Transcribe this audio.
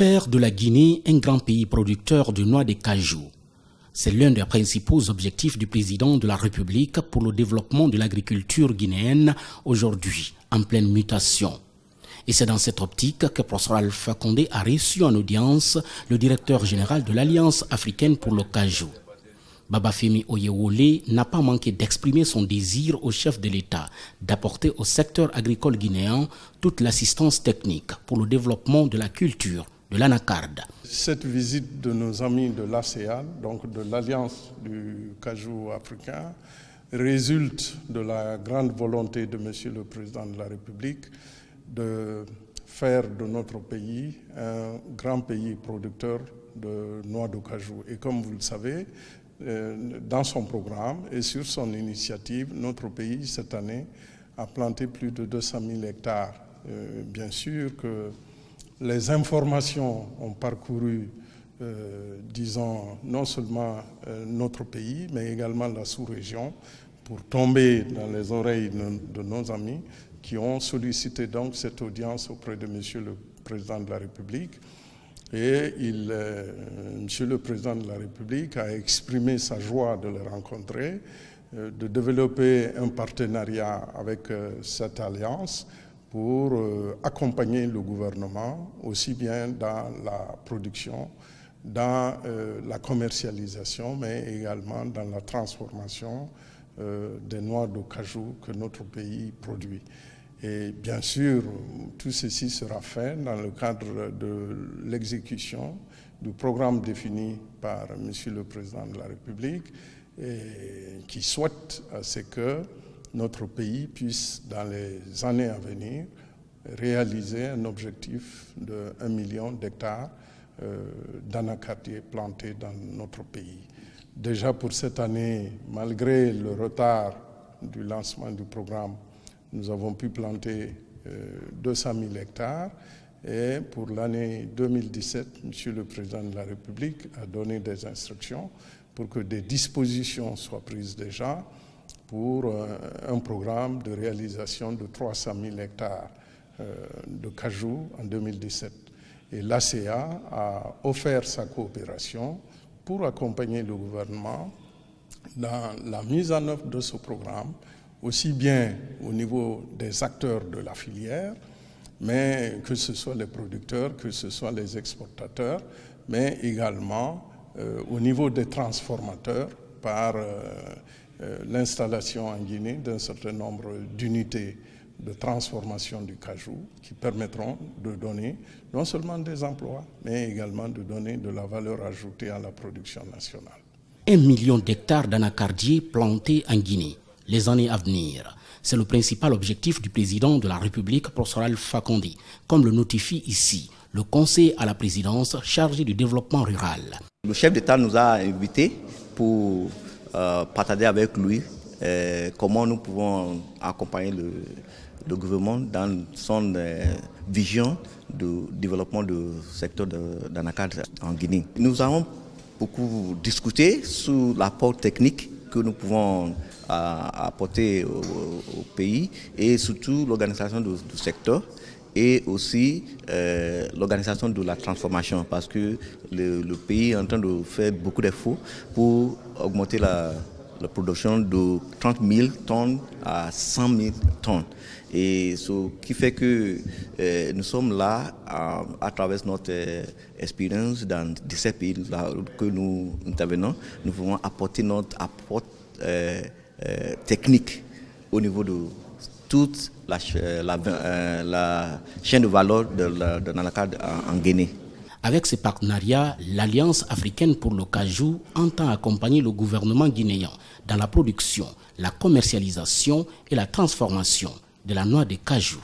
Faire de la Guinée un grand pays producteur de noix de cajou. C'est l'un des principaux objectifs du président de la République pour le développement de l'agriculture guinéenne aujourd'hui, en pleine mutation. Et c'est dans cette optique que Professeur Alpha Condé a reçu en audience le directeur général de l'Alliance africaine pour le cajou. Babafemi Oyewole n'a pas manqué d'exprimer son désir au chef de l'État d'apporter au secteur agricole guinéen toute l'assistance technique pour le développement de la culture de l'anacarde. Cette visite de nos amis de l'ASEAN, donc de l'Alliance du cajou africain, résulte de la grande volonté de Monsieur le Président de la République de faire de notre pays un grand pays producteur de noix de cajou. Et comme vous le savez, dans son programme et sur son initiative, notre pays, cette année, a planté plus de 200 000 hectares. Bien sûr que les informations ont parcouru, disons, non seulement notre pays, mais également la sous-région, pour tomber dans les oreilles de nos amis qui ont sollicité donc cette audience auprès de Monsieur le Président de la République. Et Monsieur le Président de la République a exprimé sa joie de les rencontrer, de développer un partenariat avec cette alliance pour accompagner le gouvernement aussi bien dans la production, dans la commercialisation, mais également dans la transformation des noix de cajou que notre pays produit. Et bien sûr, tout ceci sera fait dans le cadre de l'exécution du programme défini par Monsieur le Président de la République et qui souhaite c'est que notre pays puisse, dans les années à venir, réaliser un objectif de 1 million d'hectares d'anacardiers plantés dans notre pays. Déjà pour cette année, malgré le retard du lancement du programme, nous avons pu planter 200 000 hectares et pour l'année 2017, Monsieur le Président de la République a donné des instructions pour que des dispositions soient prises déjà pour un programme de réalisation de 300 000 hectares de cajou en 2017. Et l'ASEA a offert sa coopération pour accompagner le gouvernement dans la mise en œuvre de ce programme, aussi bien au niveau des acteurs de la filière, mais que ce soit les producteurs, que ce soit les exportateurs, mais également au niveau des transformateurs par l'installation en Guinée d'un certain nombre d'unités de transformation du cajou qui permettront de donner non seulement des emplois, mais également de donner de la valeur ajoutée à la production nationale. 1 million d'hectares d'anacardiers plantés en Guinée les années à venir. C'est le principal objectif du président de la République, Professeur Alpha Condé, comme le notifie ici le conseil à la présidence chargé du développement rural. Le chef d'État nous a invités pour partager avec lui comment nous pouvons accompagner le gouvernement dans son vision de développement du secteur d'anacarde en Guinée. Nous avons beaucoup discuté sur l'apport technique que nous pouvons apporter au pays et surtout l'organisation du secteur et aussi l'organisation de la transformation parce que le pays est en train de faire beaucoup d'efforts pour augmenter la production de 30 000 tonnes à 100 000 tonnes. Et ce qui fait que nous sommes là à travers notre expérience dans 17 pays que nous intervenons. Nous pouvons apporter notre apport technique au niveau de toute la chaîne de valeur de l'anacarde en Guinée. Avec ces partenariats, l'Alliance africaine pour le cajou entend accompagner le gouvernement guinéen dans la production, la commercialisation et la transformation de la noix de cajou.